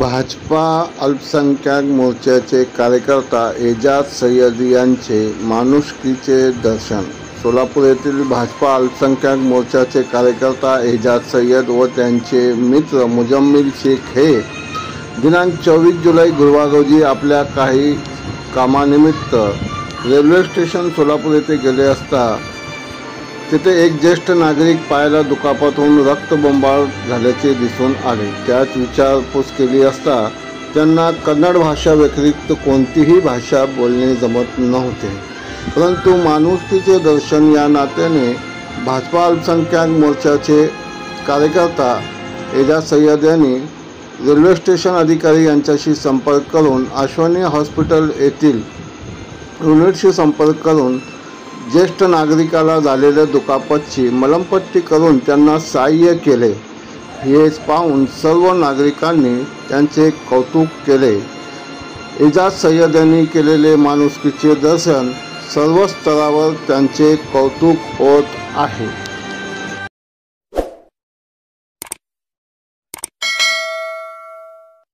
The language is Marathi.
भाजपा अल्पसंख्याक मोर्चाचे कार्यकर्ता एजाज सय्यद यांचे माणुसकीचे दर्शन। सोलापूर येथील भाजपा अल्पसंख्याक मोर्चाचे कार्यकर्ता एजाज सय्यद व त्यांचे मित्र मुजम्मिल शेख हे दिनांक 24 जुलै गुरुवार रोजी आपल्या काही कामानिमित्त रेल्वे स्टेशन सोलापूर येथे गेले असता तेथे एक ज्येष्ठ नागरिक पायाला दुखापत होऊन रक्तबंबाळ झाल्याचे दिसून आले। त्यात विचारपूस केली असता त्यांना कन्नड भाषा व्यतिरिक्त कोणतीही भाषा बोलणे जमत नव्हते, परंतु माणुसकीचे दर्शन या नात्याने भाजपा अल्पसंख्याक मोर्चाचे कार्यकर्ता एजाज सय्यद यांनी रेल्वे स्टेशन अधिकारी यांच्याशी संपर्क करून अश्वनी हॉस्पिटल येथील युनिटशी संपर्क करून ज्येष्ठ नागरिकाला झालेल्या दुखापतीची मलमपट्टी करून त्यांना सहाय्य केले। हे पाहून सर्व नागरिकांनी त्यांचे कौतुक केले। एजाज सय्यद यांनी केलेले माणुसकीचे दर्शन सर्व स्तरावर त्यांचे कौतुक होत आहे।